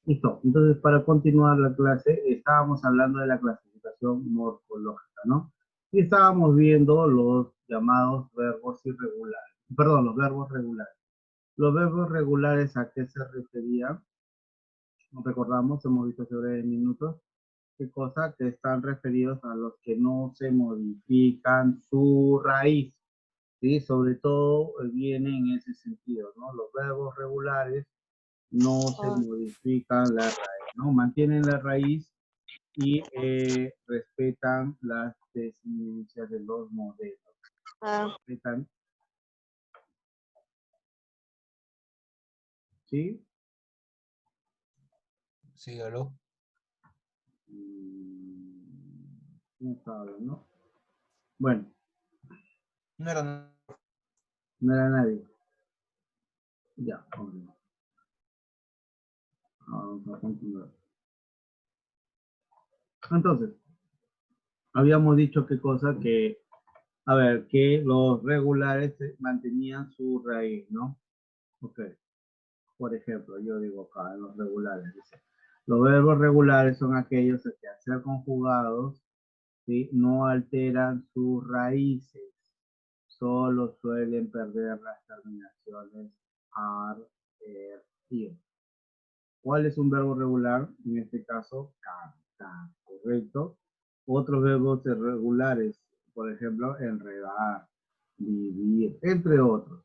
Listo. Entonces, para continuar la clase, estábamos hablando de la clasificación morfológica, ¿no? Y estábamos viendo los llamados verbos irregulares. Perdón, los verbos regulares. Los verbos regulares, ¿a qué se referían? Nos recordamos, hemos visto hace breves minutos, qué cosa, que están referidos a los que no se modifican su raíz, ¿sí? Sobre todo viene en ese sentido, ¿no? Los verbos regulares no se modifican la raíz, ¿no? Mantienen la raíz y respetan las deficiencias de los modelos. Respetan, ¿sí? Sí, aló. ¿Quién está hablando? Bueno, No era. no era nadie. Ya, vamos a continuar. Entonces, habíamos dicho qué cosa que, a ver, que los regulares mantenían su raíz, ¿no? Ok. Por ejemplo, yo digo acá en los regulares, dice, los verbos regulares son aquellos que al ser conjugados, ¿sí? No alteran sus raíces, solo suelen perder las terminaciones ar, ir. ¿Cuál es un verbo regular? En este caso, cantar, ¿correcto? Otros verbos irregulares, por ejemplo, enredar, vivir, entre otros.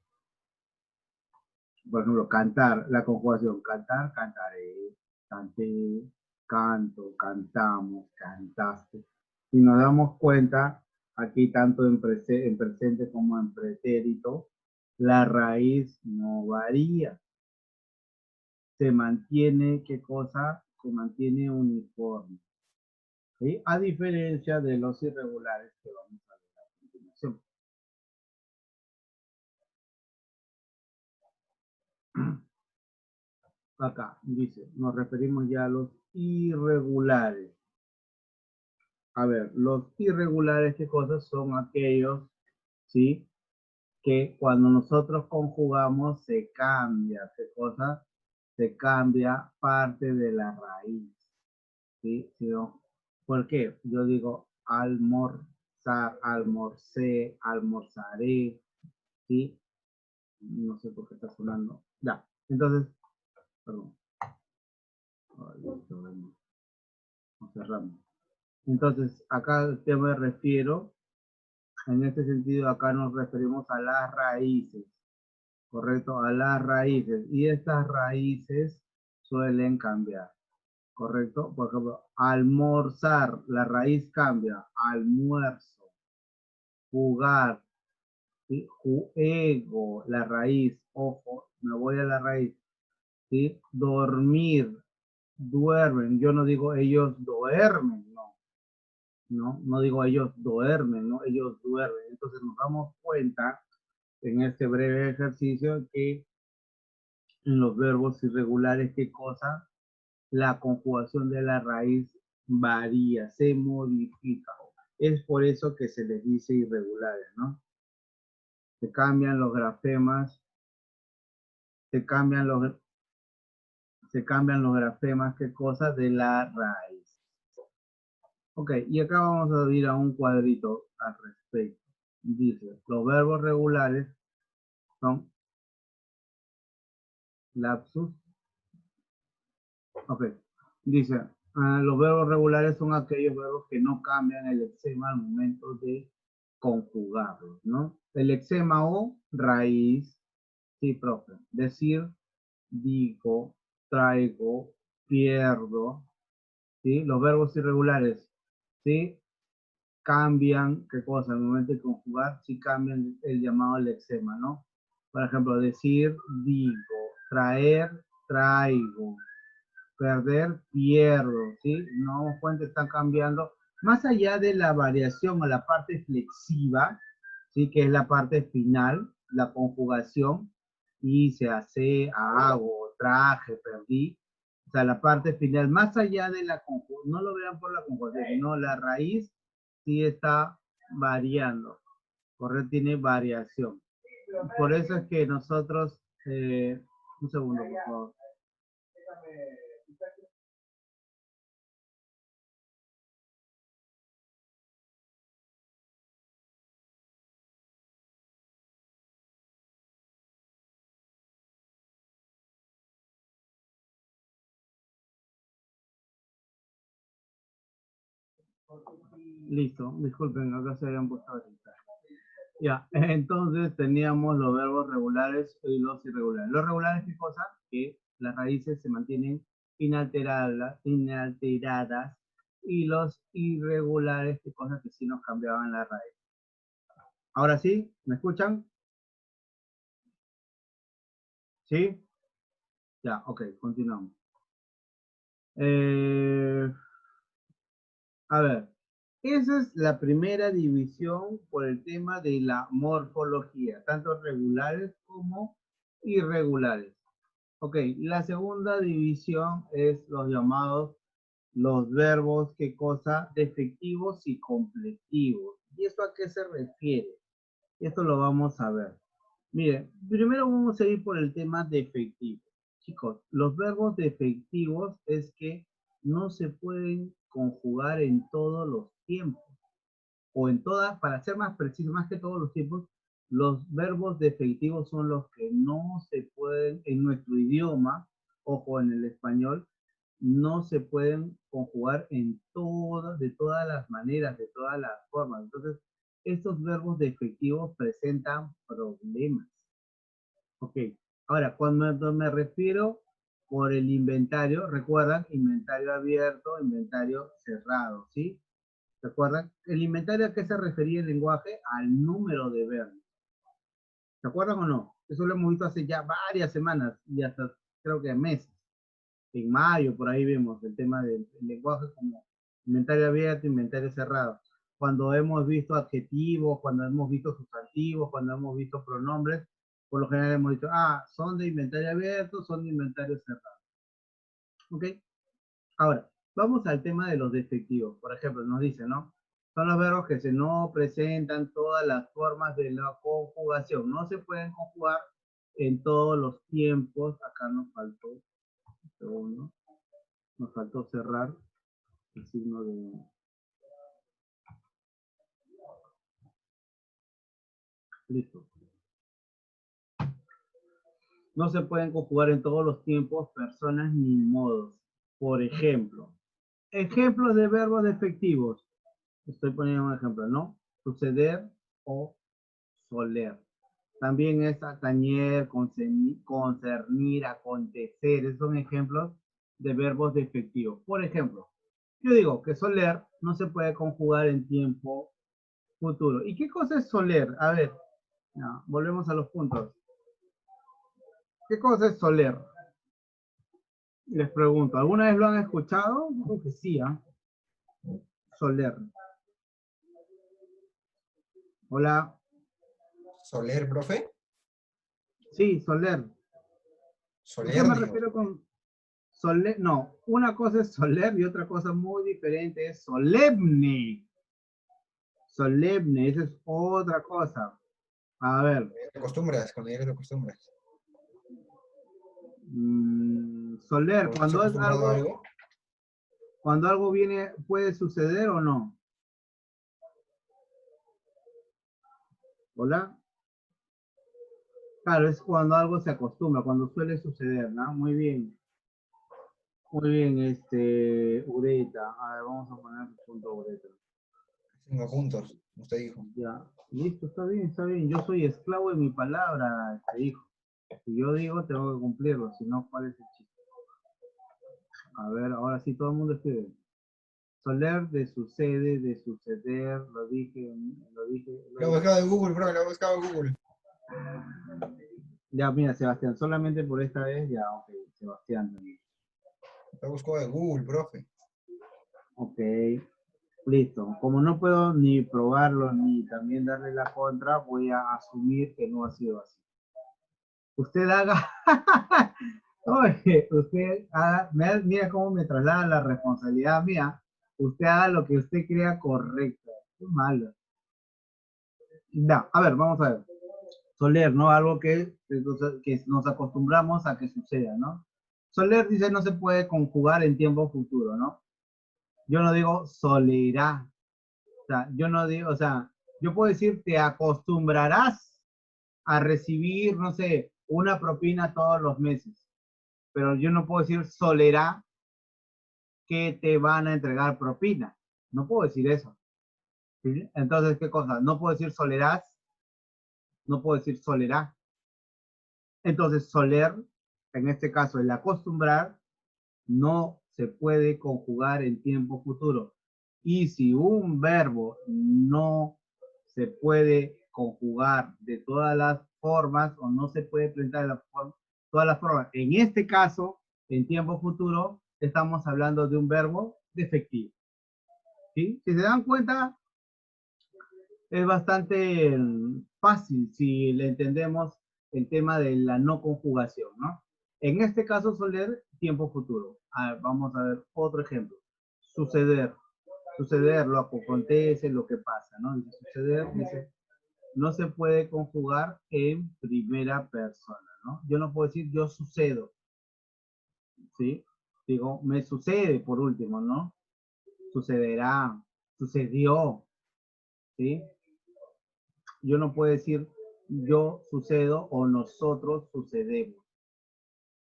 Por ejemplo, cantar, la conjugación, cantar, cantaré, canté, canto, cantamos, cantaste. Si nos damos cuenta, aquí tanto en presente como en pretérito, la raíz no varía. Se mantiene, ¿qué cosa? Se mantiene uniforme. ¿Sí? A diferencia de los irregulares que vamos a ver a continuación. Acá dice, nos referimos ya a los irregulares. A ver, los irregulares, ¿qué cosas? Son aquellos, ¿sí? Que cuando nosotros conjugamos se cambia, ¿qué cosa? Se cambia parte de la raíz, ¿sí? ¿Sí, no? ¿Por qué? Yo digo almorzar, almorcé, almorzaré, ¿sí? No sé por qué está sonando. Ya, entonces, perdón. Cerramos. Entonces, acá ¿qué me refiero? En este sentido, acá nos referimos a las raíces, ¿correcto? A las raíces. Y estas raíces suelen cambiar, ¿correcto? Por ejemplo, almorzar, la raíz cambia, almuerzo, jugar, ¿sí? Juego, la raíz, ojo, me voy a la raíz, ¿sí? Dormir, duermen, yo no digo ellos duermen, no digo ellos duermen, no, ellos duermen. Entonces nos damos cuenta en este breve ejercicio que en los verbos irregulares, ¿qué cosa? La conjugación de la raíz varía, se modifica. Es por eso que se les dice irregulares, ¿no? Se cambian los grafemas, se cambian los, se cambian los grafemas, ¿qué cosa? De la raíz. Ok, y acá vamos a ir a un cuadrito al respecto. Dice, los verbos regulares son lapsus. Ok, dice, los verbos regulares son aquellos verbos que no cambian el lexema al momento de conjugarlos, ¿no? El lexema o raíz, sí, profe. Decir, digo, traigo, pierdo, ¿sí? Los verbos irregulares, ¿sí? Cambian, ¿qué cosa? Al momento de conjugar, sí cambian el llamado lexema, ¿no? Por ejemplo, decir, digo, traer, traigo, perder, pierdo, ¿sí? No damos cuenta, están cambiando. Más allá de la variación o la parte flexiva, ¿sí? Que es la parte final, la conjugación, hice, hace, hago, traje, perdí. O sea, la parte final, más allá de la conjugación, no lo vean por la conjugación, sino la raíz sí está variando, correcto, tiene variación. Por eso es que nosotros, un segundo, por favor. Listo, disculpen, acá se habían puesto ahorita. Ya, entonces teníamos los verbos regulares y los irregulares. Los regulares, ¿qué cosa? Que las raíces se mantienen inalteradas y los irregulares, ¿qué cosa? Que sí nos cambiaban la raíz. Ahora sí, ¿me escuchan? ¿Sí? Ya, ok, continuamos. A ver, esa es la primera división por el tema de la morfología, tanto regulares como irregulares. Ok, la segunda división es los llamados, los verbos, ¿qué cosa? Defectivos y completivos. ¿Y esto a qué se refiere? Esto lo vamos a ver. Miren, primero vamos a ir por el tema defectivo. Chicos, los verbos defectivos es que no se pueden conjugar en todos los tiempos. O en todas, para ser más preciso, más que todos los tiempos, los verbos defectivos son los que no se pueden, en nuestro idioma, ojo, en el español, no se pueden conjugar en todas, de todas las maneras, de todas las formas. Entonces, estos verbos defectivos presentan problemas. Ok, ahora, cuando me refiero por el inventario, recuerdan, inventario abierto, inventario cerrado, ¿sí? ¿Recuerdan? El inventario, ¿a qué se refería el lenguaje? Al número de verbos. ¿Se acuerdan o no? Eso lo hemos visto hace ya varias semanas y hasta creo que meses. En mayo, por ahí vemos el tema del lenguaje como inventario abierto, inventario cerrado. Cuando hemos visto adjetivos, cuando hemos visto sustantivos, cuando hemos visto pronombres, por lo general hemos dicho, son de inventario abierto, son de inventario cerrado. ¿Ok? Ahora, vamos al tema de los defectivos. Por ejemplo, nos dice, ¿no? Son los verbos que se no presentan todas las formas de la conjugación. No se pueden conjugar en todos los tiempos. Acá nos faltó, un segundo, nos faltó cerrar el signo de... Listo. No se pueden conjugar en todos los tiempos, personas ni modos. Por ejemplo, ejemplos de verbos defectivos. Estoy poniendo un ejemplo, ¿no? Suceder o soler. También es atañer, concernir, acontecer. Esos son ejemplos de verbos defectivos. Por ejemplo, yo digo que soler no se puede conjugar en tiempo futuro. ¿Y qué cosa es soler? A ver, no, volvemos a los puntos. ¿Qué cosa es soler? Les pregunto, ¿alguna vez lo han escuchado? Creo que sí, ¿ah? Soler. Hola. ¿Soler, profe? Sí, soler. ¿A qué Soler, me digo. refiero con soler? No, una cosa es soler y otra cosa muy diferente es solemne. Solemne, esa es otra cosa. A ver, Te acostumbras, cuando ya te acostumbras. soler, Cuando estás acostumbrado a algo, cuando algo viene, puede suceder o no. Hola. Claro, es cuando algo se acostumbra, cuando suele suceder, ¿no? Muy bien. Muy bien, Ureta. A ver, vamos a poner punto Ureta. 5 puntos, usted dijo. Ya, listo, está bien, está bien. Yo soy esclavo de mi palabra, hijo. Si yo digo, tengo que cumplirlo, si no, ¿cuál es el chiste? A ver, ahora sí todo el mundo escribe. Soler de sucede, de suceder, lo dije, lo dije. Lo he buscado en Google, profe, lo he buscado en Google. Ya, mira, Sebastián, solamente por esta vez, ya, ok, Sebastián también. Lo he buscado en Google, profe. Ok, listo. Como no puedo ni probarlo ni también darle la contra, voy a asumir que no ha sido así. Usted haga, oye, usted haga, mira cómo me traslada la responsabilidad mía. Usted haga lo que usted crea correcto. Qué malo. Ya, a ver, vamos a ver. Soler, ¿no? Algo que nos acostumbramos a que suceda, ¿no? Soler dice no se puede conjugar en tiempo futuro, ¿no? Yo no digo solerá. O sea, yo no digo, o sea, yo puedo decir te acostumbrarás a recibir, no sé, una propina todos los meses. Pero yo no puedo decir solerá que te van a entregar propina. No puedo decir eso. ¿Sí? Entonces, ¿qué cosa? No puedo decir solerás, no puedo decir solerá. Entonces, soler, en este caso, el acostumbrar, no se puede conjugar en tiempo futuro. Y si un verbo no se puede conjugar de todas las formas o no se puede presentar de todas las formas, en este caso, en tiempo futuro, estamos hablando de un verbo defectivo. ¿Sí? Si se dan cuenta, es bastante fácil si le entendemos el tema de la no conjugación, ¿no? En este caso, soler, tiempo futuro. Vamos a ver otro ejemplo. Suceder. Suceder, lo que acontece, lo que pasa, ¿no? Dice, suceder, dice, no se puede conjugar en primera persona, ¿no? Yo no puedo decir yo sucedo, ¿sí? Digo, me sucede por último, ¿no? Sucederá, sucedió, ¿sí? Yo no puedo decir yo sucedo o nosotros sucedemos.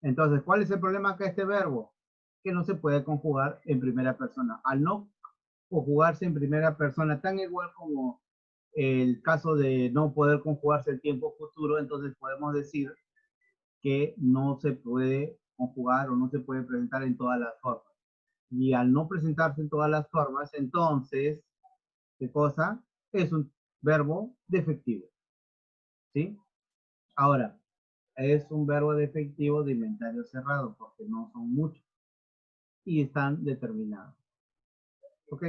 Entonces, ¿cuál es el problema acá de este verbo? Que no se puede conjugar en primera persona. Al no conjugarse en primera persona, tan igual como el caso de no poder conjugarse el tiempo futuro, entonces podemos decir que no se puede conjugar o no se puede presentar en todas las formas. Y al no presentarse en todas las formas, entonces, ¿qué cosa? Es un verbo defectivo. ¿Sí? Ahora, es un verbo defectivo de inventario cerrado porque no son muchos y están determinados. ¿Ok?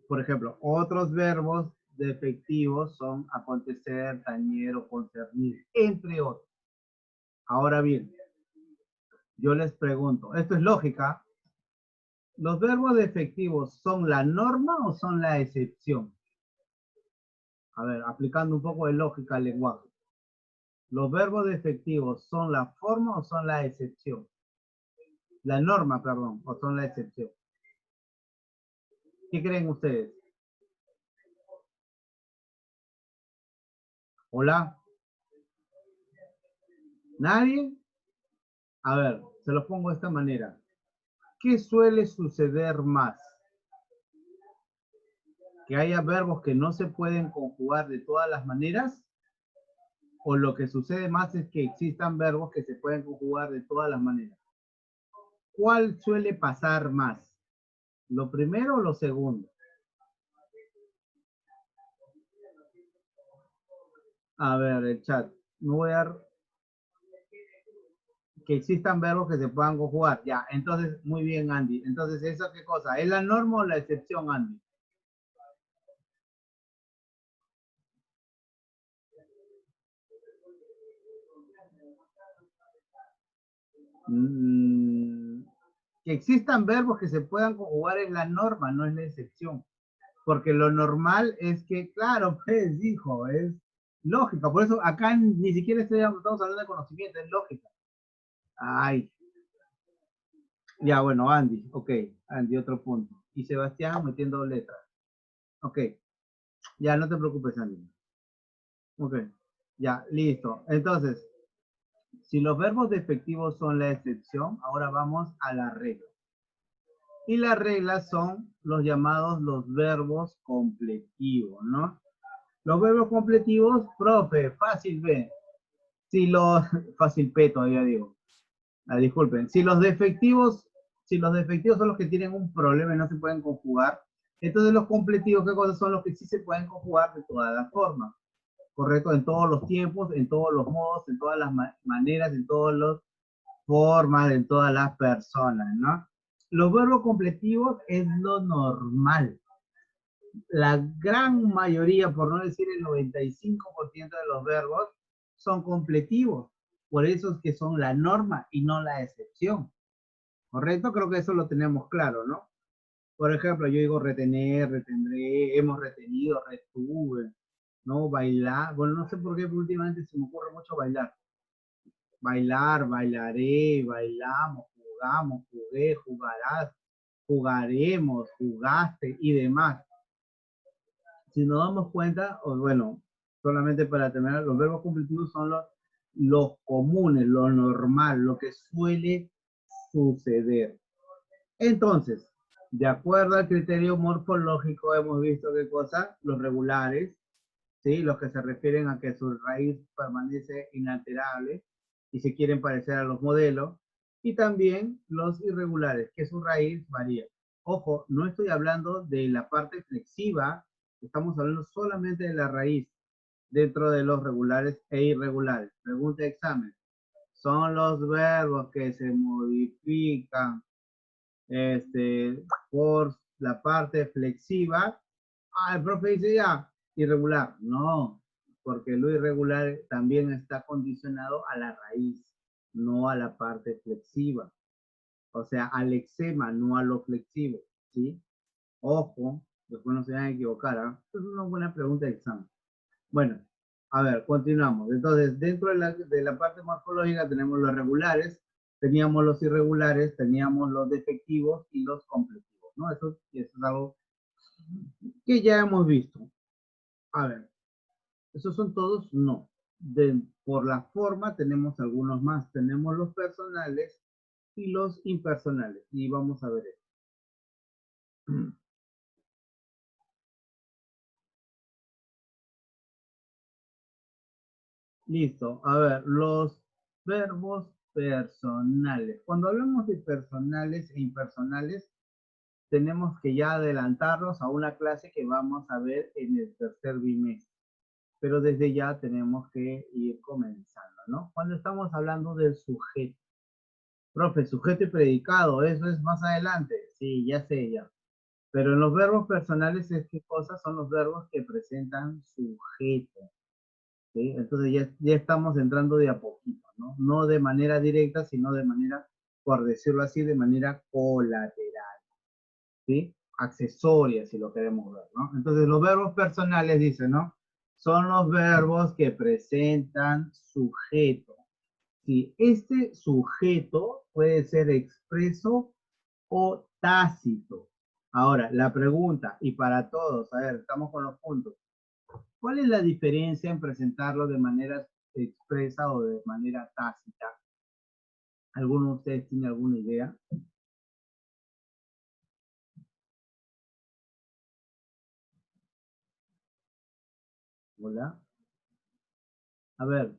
Por ejemplo, otros verbos defectivos son acontecer, tañer o concernir, entre otros. Ahora bien, yo les pregunto, ¿esto es lógica? ¿Los verbos defectivos son la norma o son la excepción? A ver, aplicando un poco de lógica al lenguaje. ¿Los verbos defectivos son la forma o son la excepción? La norma, perdón, o son la excepción. ¿Qué creen ustedes? ¿Hola? ¿Nadie? A ver, se los pongo de esta manera. ¿Qué suele suceder más? ¿Que haya verbos que no se pueden conjugar de todas las maneras? ¿O lo que sucede más es que existan verbos que se pueden conjugar de todas las maneras? ¿Cuál suele pasar más? ¿Lo primero o lo segundo? A ver, el chat. Me voy a dar que existan verbos que se puedan conjugar. Ya, entonces, muy bien, Andy. Entonces, ¿eso qué cosa? ¿Es la norma o la excepción, Andy? Mm, que existan verbos que se puedan conjugar es la norma, no es la excepción. Porque lo normal es que, claro, pues, hijo, es lógica. Por eso acá ni siquiera estamos hablando de conocimiento, es lógica. Ay, ya, bueno, Andy, ok, Andy, otro punto. Y Sebastián metiendo letras. Ok, ya, no te preocupes, Andy. Ok, ya, listo. Entonces, si los verbos defectivos son la excepción, ahora vamos a la regla. Y las reglas son los llamados los verbos completivos, ¿no? Los verbos completivos, profe, fácil B. Si los, fácil P todavía digo. Disculpen. Si los defectivos son los que tienen un problema y no se pueden conjugar, entonces los completivos, ¿qué cosas son los que sí se pueden conjugar de todas las formas? ¿Correcto? En todos los tiempos, en todos los modos, en todas las maneras, en todas las formas, en todas las personas, ¿no? Los verbos completivos es lo normal. La gran mayoría, por no decir el 95% de los verbos, son completivos. Por eso es que son la norma y no la excepción. ¿Correcto? Creo que eso lo tenemos claro, ¿no? Por ejemplo, yo digo retener, retendré, hemos retenido, retuve, ¿no? Bailar. Bueno, no sé por qué, pero últimamente se me ocurre mucho bailar. bailar, bailaré, bailamos, jugamos, jugué, jugarás, jugaremos, jugaste y demás. Si nos damos cuenta, o bueno, solamente para terminar, los verbos completivos son los comunes, lo normal, lo que suele suceder. Entonces, de acuerdo al criterio morfológico, hemos visto qué cosa, los regulares, ¿sí? Los que se refieren a que su raíz permanece inalterable y se quieren parecer a los modelos, y también los irregulares, que su raíz varía. Ojo, no estoy hablando de la parte flexiva, estamos hablando solamente de la raíz dentro de los regulares e irregulares. Pregunta de examen. Son los verbos que se modifican por la parte flexiva. Ah, el profe dice ya, irregular. No, porque lo irregular también está condicionado a la raíz, no a la parte flexiva. O sea, al eczema, no a lo flexivo, ¿sí? Ojo, después no se van a equivocar, ¿ah? Es una buena pregunta de examen. Bueno, a ver, continuamos. Entonces, dentro de la parte morfológica tenemos los regulares, teníamos los irregulares, teníamos los defectivos y los completivos, ¿no? Eso es algo que ya hemos visto. A ver, ¿esos son todos? No. Por la forma tenemos algunos más. Tenemos los personales y los impersonales. Y vamos a ver esto. Listo. A ver, los verbos personales. Cuando hablamos de personales e impersonales, tenemos que ya adelantarnos a una clase que vamos a ver en el tercer bimestre. Pero desde ya tenemos que ir comenzando, ¿no? Cuando estamos hablando del sujeto. Profe, sujeto y predicado, eso es más adelante. Sí, ya sé ya. Pero en los verbos personales, ¿qué cosas son los verbos que presentan sujeto? ¿Sí? Entonces ya estamos entrando de a poquito, ¿no? No de manera directa, sino de manera, por decirlo así, de manera colateral, ¿sí? Accesoria, si lo queremos ver, ¿no? Entonces los verbos personales, dice, ¿no? Son los verbos que presentan sujeto. Sí, este sujeto puede ser expreso o tácito. Ahora, la pregunta, y para todos, a ver, estamos con los puntos. ¿Cuál es la diferencia en presentarlo de manera expresa o de manera tácita? ¿Alguno de ustedes tiene alguna idea? Hola. A ver,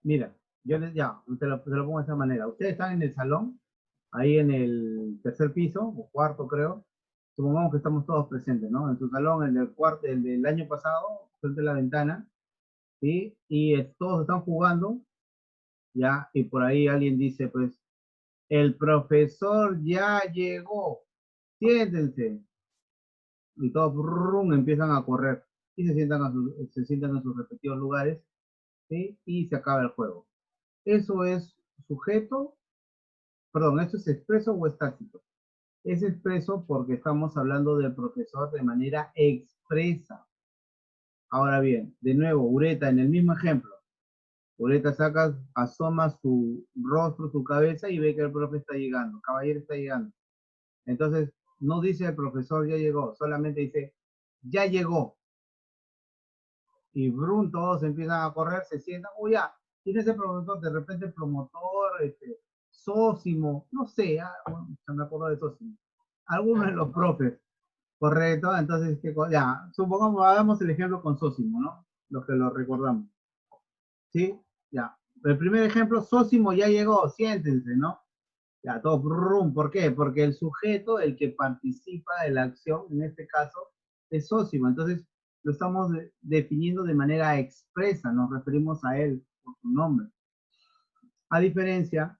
mira, yo les, ya, te lo pongo de esta manera. Ustedes están en el salón, ahí en el tercer piso, o cuarto creo. Supongamos que estamos todos presentes, ¿no? En su salón, el del cuarto, el del año pasado, frente a la ventana, ¿sí? Y todos están jugando, ¿ya? Y por ahí alguien dice, pues, el profesor ya llegó, siéntense. Y todos brum, empiezan a correr y se sientan en sus respectivos lugares, ¿sí? Y se acaba el juego. Eso es sujeto, perdón, ¿eso es expreso o es tácito? Es expreso porque estamos hablando del profesor de manera expresa. Ahora bien, de nuevo, Ureta, en el mismo ejemplo. Ureta saca, asoma su rostro, su cabeza y ve que el profe está llegando, caballero está llegando. Entonces, no dice el profesor ya llegó, solamente dice ya llegó. Y brum, todos empiezan a correr, se sientan, oh ya, tiene ese profesor, de repente promotor, Sósimo, no sé, bueno, ya me acuerdo de Sósimo. Algunos de los profes, correcto, entonces, ya, supongamos, hagamos el ejemplo con Sósimo, ¿no? Los que lo recordamos. ¿Sí? Ya. El primer ejemplo, Sósimo ya llegó, siéntense, ¿no? Ya, todo brum, ¿por qué? Porque el sujeto, el que participa de la acción, en este caso, es Sósimo. Entonces, lo estamos definiendo de manera expresa, nos referimos a él por su nombre. A diferencia,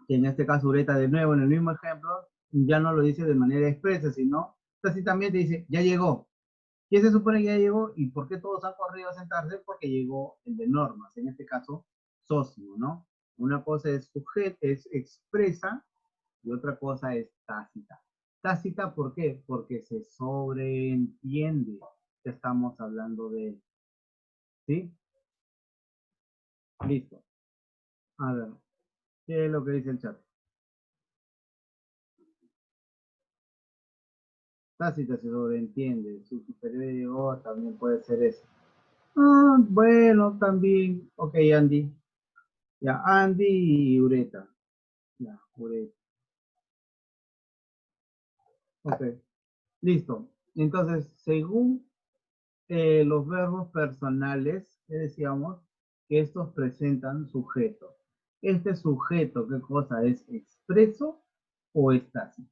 que en este caso Ureta, de nuevo, en el mismo ejemplo, ya no lo dice de manera expresa, sino tácitamente dice, ya llegó. ¿Quién se supone que ya llegó? ¿Y por qué todos han corrido a sentarse? Porque llegó el de normas, en este caso, Sósimo, ¿no? Una cosa es sujeto, es expresa, y otra cosa es tácita. Tácita, ¿por qué? Porque se sobreentiende que estamos hablando de él. ¿Sí? Listo. A ver, ¿qué es lo que dice el chat? Tácita se sobreentiende, su superior llegó, también puede ser eso. Ah, bueno, también. Ok, Andy. Ya, Andy y Ureta. Ya, Ureta. Ok, listo. Entonces, según los verbos personales, que decíamos que estos presentan sujeto. Este sujeto, ¿qué cosa es? ¿Expreso o es tácito?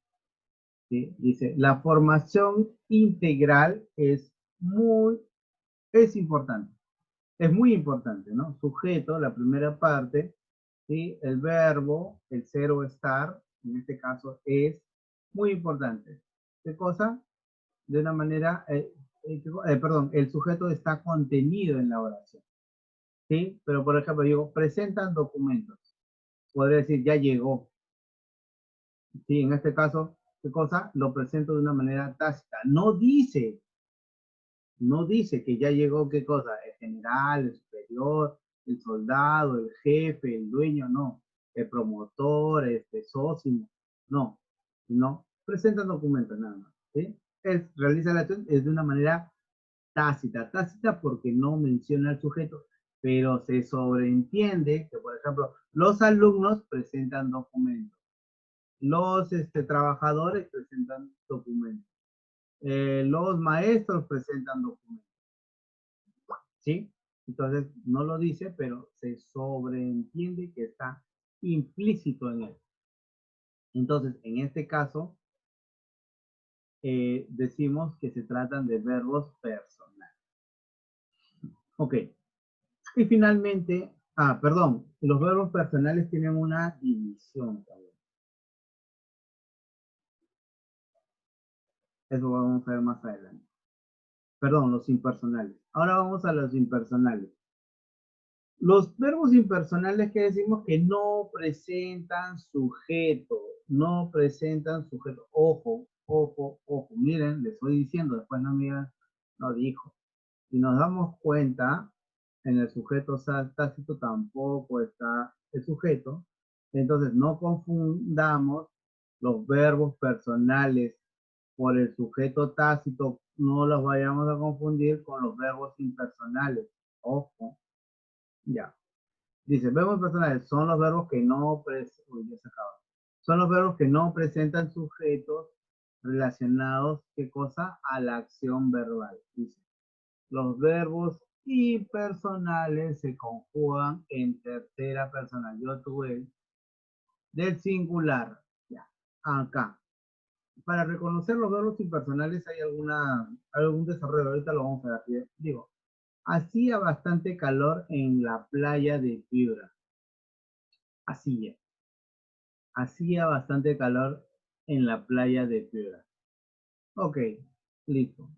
¿Sí? Dice, la formación integral es importante. Es muy importante, ¿no? Sujeto, la primera parte, ¿sí? El verbo, el ser o estar, en este caso, es muy importante. ¿Qué cosa? De una manera, perdón, el sujeto está contenido en la oración, ¿sí? Pero, por ejemplo, digo, presentan documentos. Podría decir, ya llegó, ¿sí? En este caso, ¿qué cosa? Lo presento de una manera tácita. No dice que ya llegó, ¿qué cosa? El general, el superior, el soldado, el jefe, el dueño, no. El promotor, este socio, no. Presentan documentos nada más, ¿sí? Realiza la acción es de una manera tácita porque no menciona al sujeto, pero se sobreentiende que, por ejemplo, los alumnos presentan documentos, los trabajadores presentan documentos, los maestros presentan documentos, ¿sí? Entonces, no lo dice, pero se sobreentiende que está implícito en él. Entonces, en este caso, decimos que se tratan de verbos personales. Ok. Y finalmente, perdón, los verbos personales tienen una división también. Eso vamos a ver más adelante. Perdón, los impersonales. Ahora vamos a los impersonales. Los verbos impersonales que decimos que no presentan sujeto, no presentan sujeto. Ojo, ojo, ojo. Miren, les estoy diciendo, después no miran, no dijo. Si nos damos cuenta, en el sujeto tácito tampoco está el sujeto. Entonces, no confundamos los verbos personales por el sujeto tácito. No los vayamos a confundir con los verbos impersonales. Ojo, ya. Dice, verbos personales son los verbos que no son los verbos que no presentan sujetos relacionados, ¿qué cosa? A la acción verbal. Dice, los verbos impersonales se conjugan en tercera persona. Yo tuve del singular. Ya. Acá. Para reconocer los verbos impersonales hay algún desarrollo. Ahorita lo vamos a ver. Digo, hacía bastante calor en la playa de Piura. Hacía. Hacía bastante calor en la playa de Piura. Ok, listo.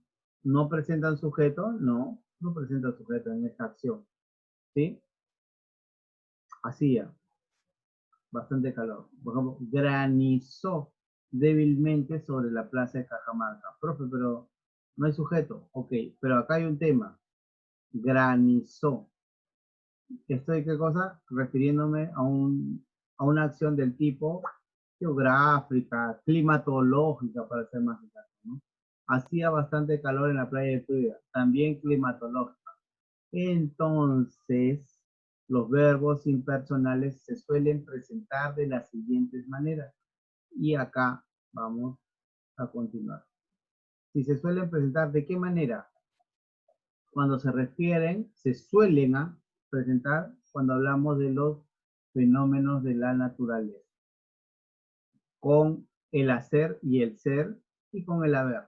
¿No presentan sujeto? No presenta sujeto en esta acción. ¿Sí? Hacía bastante calor. Por ejemplo, granizó débilmente sobre la plaza de Cajamarca. Profe, pero no hay sujeto. Ok, pero acá hay un tema. Granizó. Estoy, ¿qué cosa? Refiriéndome a una acción del tipo geográfica, climatológica, para ser más exacto, ¿no? Hacía bastante calor en la playa de Tuya, también climatológica. Entonces, los verbos impersonales se suelen presentar de las siguientes maneras. Y acá vamos a continuar. Si se suelen presentar, ¿de qué manera? Cuando se suelen presentar cuando hablamos de los fenómenos de la naturaleza, con el hacer y el ser y con el haber.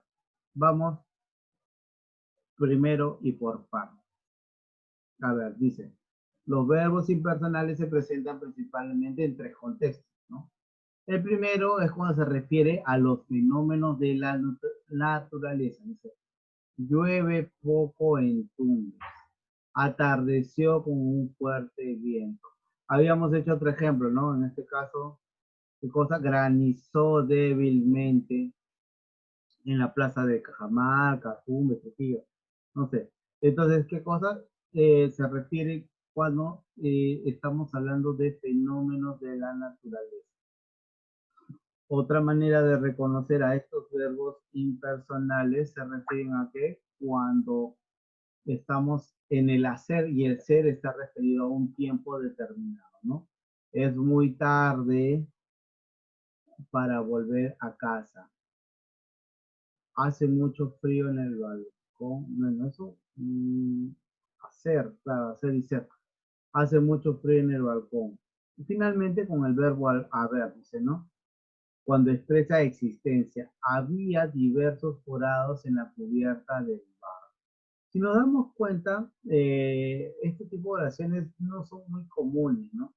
Vamos primero y por partes. A ver, dice, los verbos impersonales se presentan principalmente en tres contextos, ¿no? El primero es cuando se refiere a los fenómenos de la naturaleza. Dice, llueve poco en Tumbes. Atardeció con un fuerte viento. Habíamos hecho otro ejemplo, ¿no? En este caso, ¿qué cosa? Granizó débilmente en la plaza de Cajamarca, Tumbes, Trujillo, no sé. Entonces, ¿qué cosa? se refiere cuando estamos hablando de fenómenos de la naturaleza. Otra manera de reconocer a estos verbos impersonales se refieren a que cuando estamos en el hacer y el ser está referido a un tiempo determinado, ¿no? Es muy tarde para volver a casa. Hace mucho frío en el balcón. Bueno, eso, hacer, claro, hacer y ser. Hace mucho frío en el balcón. Y finalmente con el verbo haber, dice, ¿no? Cuando expresa existencia, había diversos forados en la cubierta del bar. Si nos damos cuenta, este tipo de oraciones no son muy comunes, ¿no?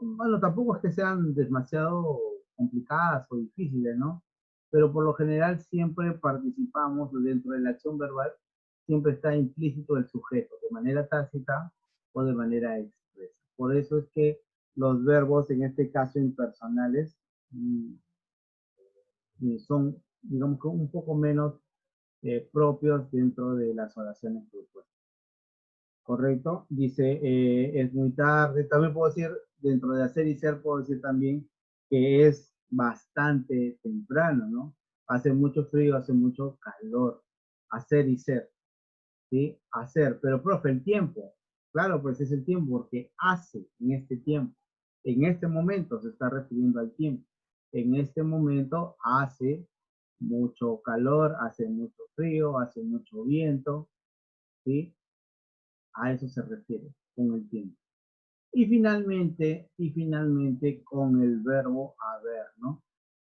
Bueno, tampoco es que sean demasiado complicadas o difíciles, ¿no? Pero por lo general siempre participamos dentro de la acción verbal, siempre está implícito el sujeto, de manera tácita o de manera expresa. Por eso es que los verbos, en este caso impersonales, son, digamos que un poco menos propios dentro de las oraciones propuestas. ¿Correcto? Dice, es muy tarde. También puedo decir, dentro de hacer y ser, puedo decir también que es bastante temprano, ¿no? Hace mucho frío, hace mucho calor. Hacer y ser, ¿sí? Hacer. Pero, profe, el tiempo. Claro, pues es el tiempo porque hace en este tiempo. En este momento se está refiriendo al tiempo. En este momento hace mucho calor, hace mucho frío, hace mucho viento, ¿sí? A eso se refiere con el tiempo. Y finalmente con el verbo haber, ¿no?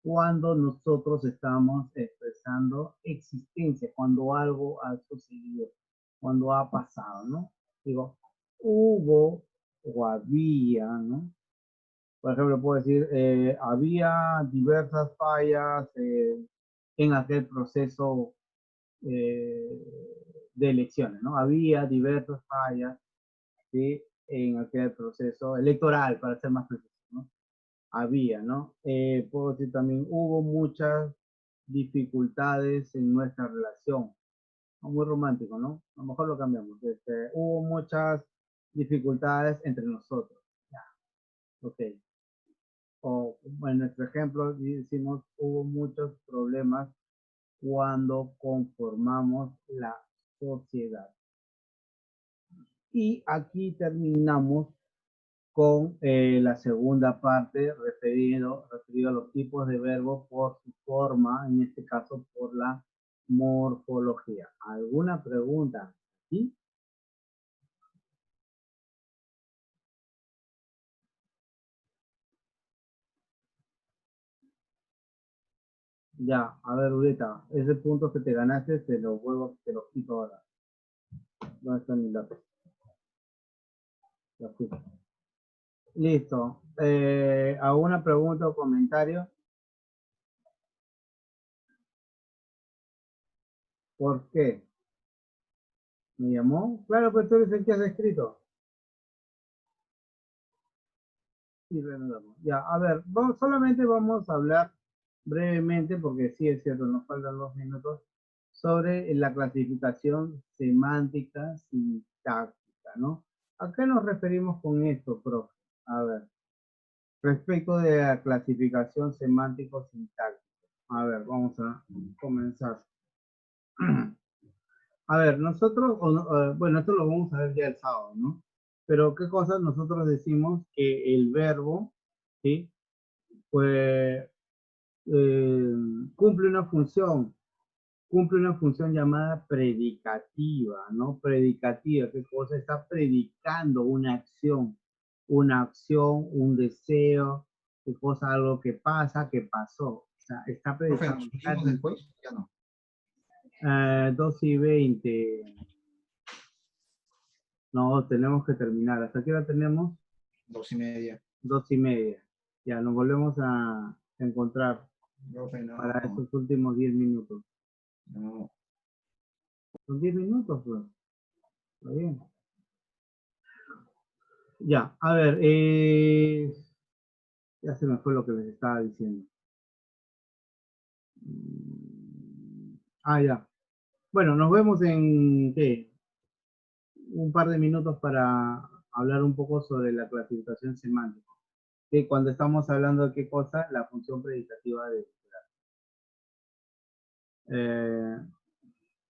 Cuando nosotros estamos expresando existencia, cuando algo ha sucedido, cuando ha pasado, ¿no? Digo, hubo o había, ¿no? Por ejemplo, puedo decir, había diversas fallas en aquel proceso de elecciones, ¿no? Había diversas fallas, ¿sí? En aquel proceso electoral, para ser más preciso, ¿no? Había, ¿no? Puedo decir también, hubo muchas dificultades en nuestra relación. ¿No? Muy romántico, ¿no? A lo mejor lo cambiamos. Hubo muchas dificultades entre nosotros. Ya, ok. O en nuestro ejemplo decimos, hubo muchos problemas cuando conformamos la sociedad. Y aquí terminamos con la segunda parte referido a los tipos de verbos por su forma, en este caso por la morfología. ¿Alguna pregunta? ¿Sí? Ya, a ver, Ureta, ese punto que te ganaste, te lo quito ahora. ¿Dónde está mi lápiz? Lo quito. Listo. ¿Alguna pregunta o comentario? ¿Por qué? ¿Me llamó? Claro, pues tú eres el que has escrito. Y reanudamos. Ya, a ver, solamente vamos a hablar brevemente, porque sí es cierto, nos faltan 2 minutos, sobre la clasificación semántica sintáctica, ¿no? ¿A qué nos referimos con esto, profe? A ver, respecto de la clasificación semántico-sintáctica. A ver, vamos a comenzar. A ver, nosotros, bueno, esto lo vamos a ver ya el sábado, ¿no? Pero ¿qué cosas nosotros decimos que el verbo, ¿sí? Pues cumple cumple una función llamada predicativa, ¿no? Predicativa, ¿qué cosa? Está predicando una acción, un deseo, qué cosa, algo que pasa, que pasó. O sea, está Profe, predicando. ¿nos unimos después? Ya no. 2:20. No, tenemos que terminar. ¿Hasta qué hora tenemos? 2:30. 2:30. Ya, nos volvemos a encontrar Profe, para no. estos últimos 10 minutos. No. Son 10 minutos, pues. Está bien. Ya, a ver, ya se me fue lo que les estaba diciendo. Ya. Bueno, nos vemos en, ¿qué? un par de minutos para hablar un poco sobre la clasificación semántica. Que cuando estamos hablando de qué cosa, la función predicativa de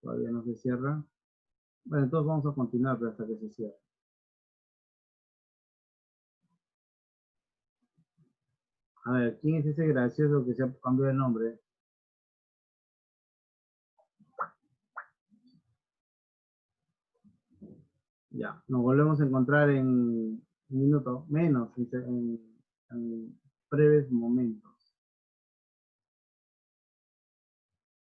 todavía no se cierra. Bueno, entonces vamos a continuar pero hasta que se cierre. A ver, ¿quién es ese gracioso que se ha cambiado de nombre? Ya, nos volvemos a encontrar en un minuto, menos, en breves momentos.